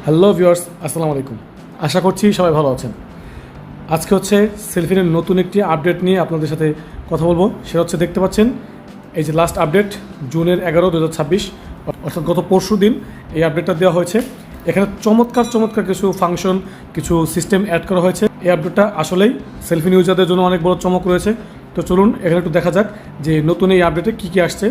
Hello viewers, আসসালামু আলাইকুম। আশা করছি সবাই ভালো আছেন। আজকে হচ্ছে সেলফিনের নতুন একটি আপডেট নিয়ে আপনাদের সাথে কথা বলবো। সেটা হচ্ছে দেখতে পাচ্ছেন এই যে লাস্ট আপডেট জুনের 11, 2026 অর্থাৎ গত পরশু দিন এই আপডেটটা দেওয়া হয়েছে। এখানে চমৎকার কিছু ফাংশন, কিছু সিস্টেম অ্যাড করা হয়েছে। এই আপডেটটা আসলেই সেলফিন ইউজারদের জন্য অনেক বড় চমক রয়েছে। তো চলুন এখানে একটু দেখা যাক যে নতুন এই আপডেটে কী কী আসছে।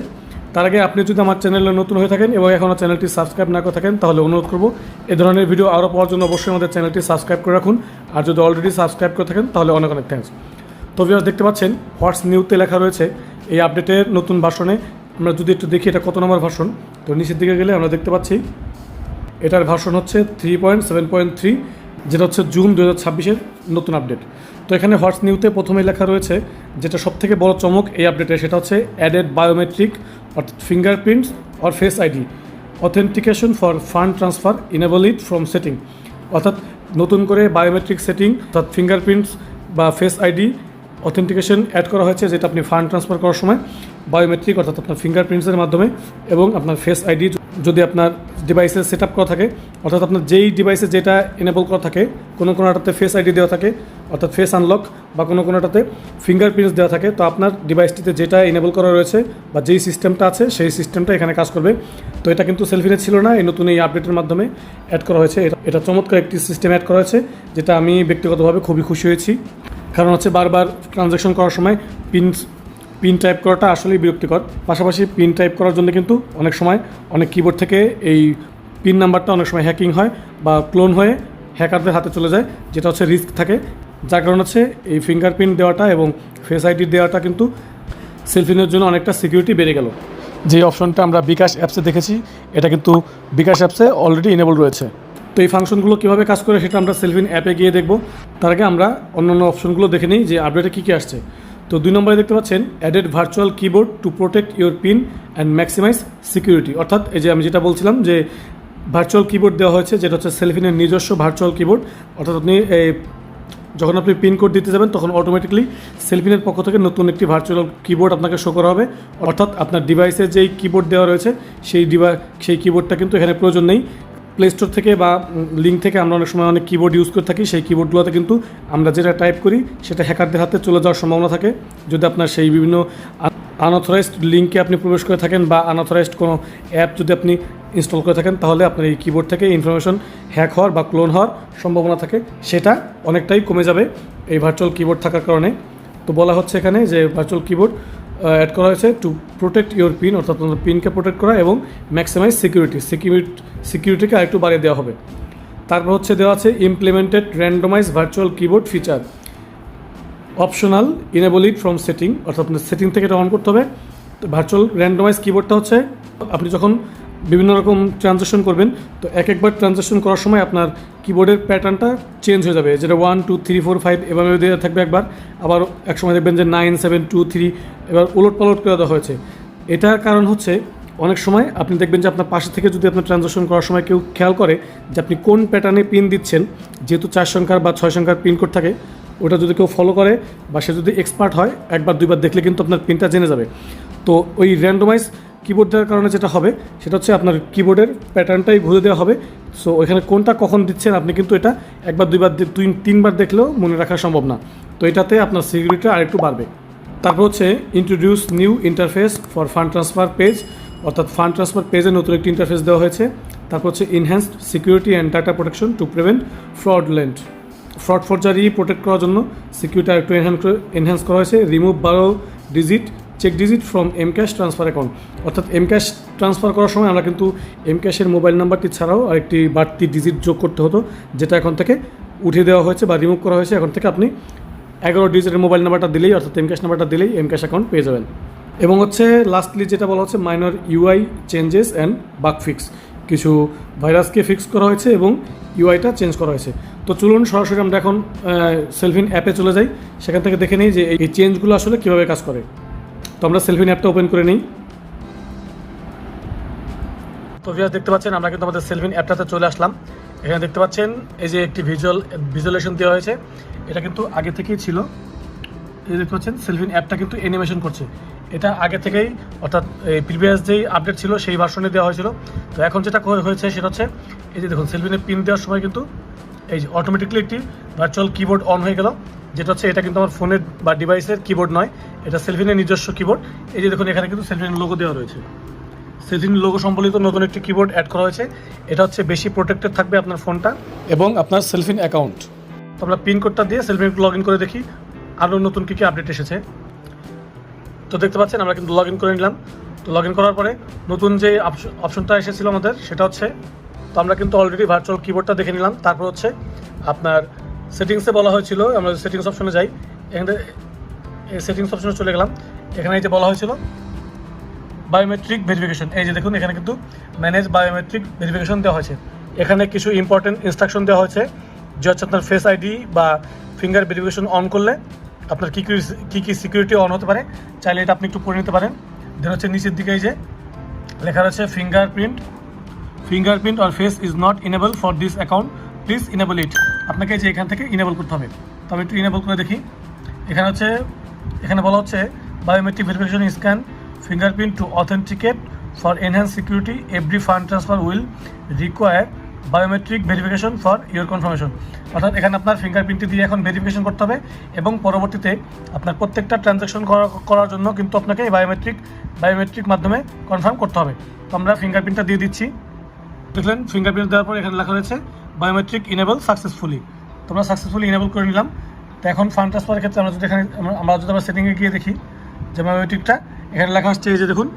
তার আগে আপনি যদি আমার চ্যানেলে নতুন হয়ে থাকেন এবং এখনও চ্যানেলটি সাবস্ক্রাইব না করে থাকেন তাহলে অনুরোধ করব এই ধরনের ভিডিও আরও পাওয়ার জন্য অবশ্যই আমাদের চ্যানেলটি সাবস্ক্রাইব করে রাখুন। আর যদি অলরেডি সাবস্ক্রাইব করে থাকেন তাহলে অনেক থ্যাঙ্কস। তো ভিউয়ার্স, দেখতে পাচ্ছেন হোয়াটস নিউতে লেখা রয়েছে এই আপডেটের নতুন ভার্সনে। আমরা যদি একটু দেখি এটা কত নম্বর ভার্সন, তো নিচের দিকে গেলে আমরা দেখতে পাচ্ছি এটার ভার্সন হচ্ছে 3.7.3, যেটা হচ্ছে জুন 2026-এর নতুন আপডেট। তো এখানে হোয়াটস নিউতে প্রথমে লেখা রয়েছে যেটা সবথেকে বড় চমক এই আপডেটে, সেটা হচ্ছে অ্যাডেড বায়োমেট্রিক অর্থাৎ fingerprints or face ID authentication for fund transfer enable it from setting. অর্থাৎ নতুন করে বায়োমেট্রিক সেটিং অর্থাৎ ফিঙ্গারপ্রিন্টস বা ফেস আইডি অথেন্টিকেশন অ্যাড করা হয়েছে, যেটা আপনি ফান্ড ট্রান্সফার করার সময় বায়োমেট্রিক অর্থাৎ আপনার ফিঙ্গারপ্রিন্টসের মাধ্যমে এবং আপনার ফেস আইডি যদি আপনার ডিভাইসে সেট আপ করা থাকে, অর্থাৎ আপনার যেই ডিভাইসে যেটা এনেবল করা থাকে, কোনোটাতে ফেস আইডি দেওয়া থাকে অর্থাৎ ফেস আনলক, বা কোনোটাতে ফিঙ্গারপ্রিন্টস দেওয়া থাকে, তো আপনার ডিভাইসটিতে যেটা এনেবল করা রয়েছে বা যেই সিস্টেমটা আছে সেই সিস্টেমটা এখানে কাজ করবে। তো এটা কিন্তু সেলফিনে ছিল না, এই নতুন এই আপডেটের মাধ্যমে অ্যাড করা হয়েছে। এটা চমৎকার একটি সিস্টেম অ্যাড করা হয়েছে, যেটা আমি ব্যক্তিগতভাবে খুবই খুশি হয়েছি। কারণ হচ্ছে বারবার ট্রানজ্যাকশন করার সময় পিন টাইপ করাটা আসলেই বিরক্তিকর। পাশাপাশি পিন টাইপ করার জন্য কিন্তু অনেক সময় অনেক কিবোর্ড থেকে এই পিন নাম্বারটা অনেক সময় হ্যাকিং হয় বা ক্লোন হয়ে হ্যাকারদের হাতে চলে যায়, যেটা হচ্ছে রিস্ক থাকে। যার কারণ হচ্ছে এই ফিঙ্গারপ্রিন্ট দেওয়াটা এবং ফেস আইডি দেওয়াটা কিন্তু সেলফিনের জন্য অনেকটা সিকিউরিটি বেড়ে গেল। যে অপশনটা আমরা বিকাশ অ্যাপসে দেখেছি, এটা কিন্তু বিকাশ অ্যাপসে অলরেডি এনেবল রয়েছে। তো এই ফাংশনগুলো কীভাবে কাজ করে সেটা আমরা সেলফিন অ্যাপে গিয়ে দেখব। তার আগে আমরা অন্যান্য অপশনগুলো দেখে নিই যে আপডেটে কী আসছে। তো 2 নম্বরে দেখতে পাচ্ছেন added virtual keyboard to protect your PIN and maximise security. অর্থাৎ এই যে আমি যেটা বলছিলাম যে ভার্চুয়াল কিবোর্ড দেওয়া হয়েছে, যেটা হচ্ছে সেলফিনের নিজস্ব ভার্চুয়াল কিবোর্ড। অর্থাৎ আপনি যখন আপনি পিন কোড দিতে যাবেন তখন অটোমেটিকলি সেলফিনের পক্ষ থেকে নতুন একটি ভার্চুয়াল কিবোর্ড আপনাকে শো করা হবে। অর্থাৎ আপনার ডিভাইসে যেই কিবোর্ড দেওয়া রয়েছে সেই কিবোর্ডটা কিন্তু এখানে প্রয়োজন নেই। প্লে স্টোর থেকে বা লিঙ্ক থেকে আমরা অনেক সময় অনেক কিবোর্ড ইউজ করে থাকি, সেই কিবোর্ডগুলোতে কিন্তু আমরা যেটা টাইপ করি সেটা হ্যাকারদের হাতে চলে যাওয়ার সম্ভাবনা থাকে। যদি আপনার সেই বিভিন্ন আনঅথরাইজড লিঙ্কে আপনি প্রবেশ করে থাকেন বা আনঅথরাইজড কোনো অ্যাপ যদি আপনি ইনস্টল করে থাকেন, তাহলে আপনার এই কিবোর্ড থেকে ইনফরমেশন হ্যাক হওয়ার বা ক্লোন হওয়ার সম্ভাবনা থাকে, সেটা অনেকটাই কমে যাবে এই ভার্চুয়াল কিবোর্ড থাকার কারণে। তো বলা হচ্ছে এখানে যে ভার্চুয়াল কিবোর্ড অ্যাড করা হয়েছে টু প্রোটেক্ট ইউর পিন, অর্থাৎ আপনার পিনকে প্রোটেক্ট করা এবং ম্যাক্সিমাইজ সিকিউরিটিকে আরেকটু বাড়িয়ে দেওয়া হবে। তারপর হচ্ছে দেওয়া আছে implemented randomise virtual keyboard feature optional enable it from setting. অর্থাৎ আপনার সেটিং থেকে এটা অন করতে হবে। তো ভার্চুয়াল র্যান্ডমাইজ কিবোর্ডটা হচ্ছে আপনি যখন বিভিন্ন রকম ট্রানজ্যাকশন করবেন, তো একবার ট্রানজ্যাকশন করার সময় আপনার কিবোর্ডের প্যাটার্নটা চেঞ্জ হয়ে যাবে, যেটা 1 2 3 4 5 এভাবে দেওয়া থাকবে একবার, আবার এক সময় দেখবেন যে 9 7 2 3 এবার উলট পালট করে দেওয়া হয়েছে। এটার কারণ হচ্ছে অনেক সময় আপনি দেখবেন যে আপনার পাশে থেকে যদি আপনার ট্রানজ্যাকশন করার সময় কেউ খেয়াল করে যে আপনি কোন প্যাটার্নে পিন দিচ্ছেন, যেহেতু 4 সংখ্যার বা 6 সংখ্যার পিন কোড থাকে, ওটা যদি কেউ ফলো করে বা সে যদি এক্সপার্ট হয়, একবার দুইবার দেখলে কিন্তু আপনার পিনটা জেনে যাবে। তো ওই র্যান্ডমাইজ কিবোর্ড দেওয়ার কারণে যেটা হবে সেটা হচ্ছে আপনার কিবোর্ডের প্যাটার্নটাই ঘুরে দেওয়া হবে। সো ওইখানে কোনটা কখন দিচ্ছেন আপনি কিন্তু এটা একবার দুইবার 3বার দেখলেও মনে রাখা সম্ভব না। তো এটাতে আপনার সিকিউরিটি আরেকটু বাড়বে। তারপর হচ্ছে introduce new interface for fund transfer page, অর্থাৎ ফান্ড ট্রান্সফার পেজে নতুন একটি ইন্টারফেস দেওয়া হয়েছে। তারপর হচ্ছে enhanced security and data protection to prevent fraud forgery protect করার জন্য সিকিউরিটি আরেকটু এনহ্যান্স করা হয়েছে। Remove 12 digit check digit from mCash transfer account. অর্থাৎ এমক্যাশ ট্রান্সফার করার সময় আমরা কিন্তু এমক্যাশের মোবাইল নাম্বারটি ছাড়াও আরেকটি বাড়তি ডিজিট যোগ করতে হতো, যেটা এখন থেকে উঠিয়ে দেওয়া হয়েছে বা রিমুভ করা হয়েছে। এখন থেকে আপনি 11 ডিজিটের মোবাইল নাম্বারটা দিলেই, অর্থাৎ এমক্যাশ নাম্বারটা দিলেই এমক্যাশ অ্যাকাউন্ট পেয়ে যাবেন। এবং হচ্ছে লাস্টলি যেটা বলা হচ্ছে minor UI changes and bug fix, কিছু ভাইরাসকে ফিক্স করা হয়েছে এবং ইউআইটা চেঞ্জ করা হয়েছে। তো চলুন সরাসরি আমরা এখন সেলফিন অ্যাপে চলে যাই, সেখান থেকে দেখে নিই যে এই চেঞ্জগুলো আসলে কীভাবে কাজ করে। তো আমরা সেলফিন অ্যাপটা ওপেন করে নিই। তো ভিউয়ার্স, দেখতে পাচ্ছেন আমরা কিন্তু আমাদের সেলফিন অ্যাপটাতে চলে আসলাম। এখানে দেখতে পাচ্ছেন এই যে একটি ভিজুয়ালাইজেশন দেওয়া হয়েছে, এটা কিন্তু আগে থেকেই ছিল। এই দেখতে পাচ্ছেন সেলফিন অ্যাপটা কিন্তু অ্যানিমেশন করছে। এটা আগে থেকেই অর্থাৎ এই প্রিভিয়াস যেই আপডেট ছিল সেই ভার্সনে দেওয়া হয়েছিল। তো এখন যেটা হয়েছে সেটা হচ্ছে এই যে দেখুন সেলফিনে পিন দেওয়ার সময় কিন্তু এই যে অটোমেটিকলি একটি ভার্চুয়াল কিবোর্ড অন হয়ে গেল, যেটা হচ্ছে এটা কিন্তু আমার ফোনের বা ডিভাইসের কিবোর্ড নয়, এটা সেলফিনের নিজস্ব কিবোর্ড। এই যে দেখুন এখানে কিন্তু সেলফিনের লোগো দেওয়া রয়েছে, সেলফিনের লোগো সম্বলিত নতুন একটি কিবোর্ড অ্যাড করা হয়েছে। এটা হচ্ছে বেশি প্রোটেক্টেড থাকবে আপনার ফোনটা এবং আপনার সেলফিন অ্যাকাউন্ট। তো আমরা পিন কোডটা দিয়ে সেলফিন লগ ইন করে দেখি আরও নতুন কী কী আপডেট এসেছে। তো দেখতে পাচ্ছেন আমরা কিন্তু লগ ইন করে নিলাম। তো লগ ইন করার পরে নতুন যে অপশনটা এসেছিলো আমাদের সেটা হচ্ছে, তো আমরা কিন্তু অলরেডি ভার্চুয়াল কিবোর্ডটা দেখে নিলাম। তারপর হচ্ছে আপনার সেটিংসে বলা হয়েছিল, আমরা সেটিংস অপশনে যাই, এখানে এই সেটিংস অপশনে চলে গেলাম। এখানে এই যে বলা হয়েছিল বায়োমেট্রিক ভেরিফিকেশন, এই যে দেখুন এখানে কিন্তু ম্যানেজ বায়োমেট্রিক ভেরিফিকেশন দেওয়া হয়েছে। এখানে কিছু ইম্পর্টেন্ট ইনস্ট্রাকশন দেওয়া হয়েছে যে হচ্ছে আপনার ফেস আইডি বা ফিঙ্গার ভেরিফিকেশন অন করলে আপনার কী কী সিকিউরিটি অন হতে পারে, চাইলে এটা আপনি একটু পড়ে নিতে পারেন। দেন হচ্ছে নিচের দিকে এই যে লেখা রয়েছে fingerprint or face is not enable for this account, please enable it. আপনাকে যে এখান থেকে ইনেবল করতে হবে। তো আমি একটু ইনেবল করে দেখি। এখানে বলা হচ্ছে biometric verification scan fingerprint to authenticate for enhance security, every fund transfer will require biometric verification for your confirmation. অর্থাৎ এখানে আপনার ফিঙ্গারপ্রিন্টটি দিয়ে এখন ভেরিফিকেশন করতে হবে এবং পরবর্তীতে আপনার প্রত্যেকটা ট্রানজ্যাকশন করার জন্য কিন্তু আপনাকে এই বায়োমেট্রিক মাধ্যমে কনফার্ম করতে হবে। তো আমরা ফিঙ্গারপ্রিন্টটা দিয়ে দিচ্ছি। দেখলেন ফিঙ্গারপ্রিন্ট দেওয়ার পর এখানে লেখা রয়েছে বায়োমেট্রিক ইনেবল সাকসেসফুলি। তো আমরা সাকসেসফুলি ইনেবল করে নিলাম। তো এখন ফান্ড ট্রান্সফারের ক্ষেত্রে আমরা যদি আমরা সেটিংয়ে গিয়ে দেখি যে বায়োমেট্রিকটা এখানে লেখা আসছে, এই যে দেখুন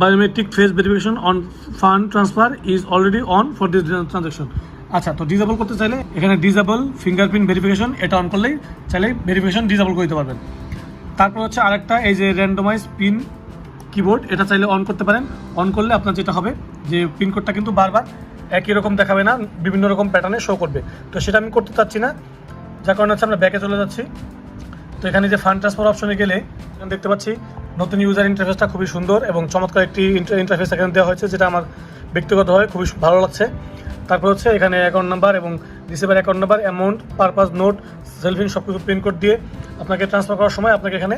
biometric face verification on fund transfer is already on for this transaction. আচ্ছা, তো ডিসেবল করতে চাইলে এখানে ডিসেবল ফিঙ্গারপ্রিন্ট ভেরিফিকেশন এটা অন করলেই চাইলে ভেরিফিকেশন ডিসেবল করতে পারবেন। তারপর হচ্ছে আরেকটা এই যে র্যান্ডমাইজ পিন কিবোর্ড, এটা চাইলে অন করতে পারেন। অন করলে আপনার যেটা হবে যে পিন কোডটা কিন্তু বারবার একই রকম দেখাবে না, বিভিন্ন রকম প্যাটার্নে শো করবে। তো সেটা আমি করতে চাচ্ছি না, যার কারণে হচ্ছে আমরা ব্যাকে চলে যাচ্ছি। তো এখানে যে ফান্ড ট্রান্সফার অপশনে গেলে দেখতে পাচ্ছি নতুন ইউজার ইন্টারফেসটা খুবই সুন্দর এবং চমৎকার একটি ইন্টারফেস এখানে দেওয়া হয়েছে, যেটা আমার ব্যক্তিগতভাবে খুবই ভালো লাগছে। তারপর হচ্ছে এখানে অ্যাকাউন্ট নাম্বার এবং receiver account number, amount, purpose, note, Cellfin সব কিছু পিন কোড দিয়ে আপনাকে ট্রান্সফার করার সময় আপনাকে এখানে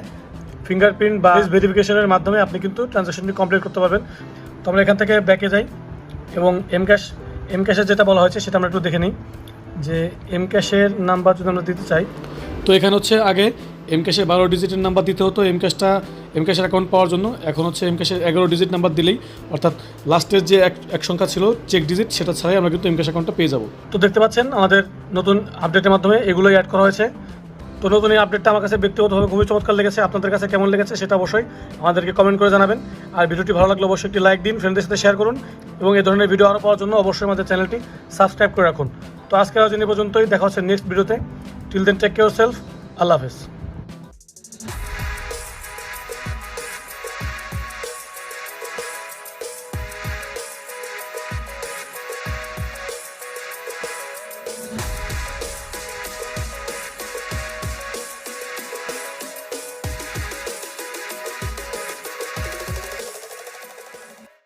ফিঙ্গারপ্রিন্ট বা ভেরিফিকেশনের মাধ্যমে আপনি কিন্তু ট্রানজ্যাকশনটি কমপ্লিট করতে পারবেন। তো আমরা এখান থেকে ব্যাকে যাই এবং এমক্যাশের যেটা বলা হয়েছে সেটা আমরা একটু দেখে নিই যে এমক্যাশের নাম্বার যদি আমরা দিতে চাই, তো এখানে হচ্ছে আগে এমক্যাশের 12 ডিজিটের নাম্বার দিতে হতো এমক্যাশের অ্যাকাউন্ট পাওয়ার জন্য। এখন হচ্ছে এমক্যাশের 11 ডিজিট নাম্বার দিলেই, অর্থাৎ লাস্টের যে এক সংখ্যা ছিল চেক ডিজিট সেটা ছাড়াই আমরা কিন্তু এমক্যাশ অ্যাকাউন্টটা পেয়ে যাব। তো দেখতে পাচ্ছেন আমাদের নতুন আপডেটের মাধ্যমে এগুলোই অ্যাড করা হয়েছে। তো নতুন এই আপডেটটা আমার কাছে ব্যক্তিগতভাবে খুবই চমৎকার লেগেছে। আপনাদের কাছে কেমন লেগেছে সেটা অবশ্যই আমাদেরকে কমেন্ট করে জানাবেন। আর ভিডিওটি ভালো লাগলে অবশ্যই একটি লাইক দিন, ফ্রেন্ডদের সাথে শেয়ার করুন এবং এই ধরনের ভিডিও আরও পাওয়ার জন্য অবশ্যই আমাদের চ্যানেলটি সাবস্ক্রাইব করে রাখুন। তো আজকের আয়োজন পর্যন্তই, দেখা হচ্ছে নেক্সট ভিডিওতে। Till then take care self, আল্লাহ হাফেজ।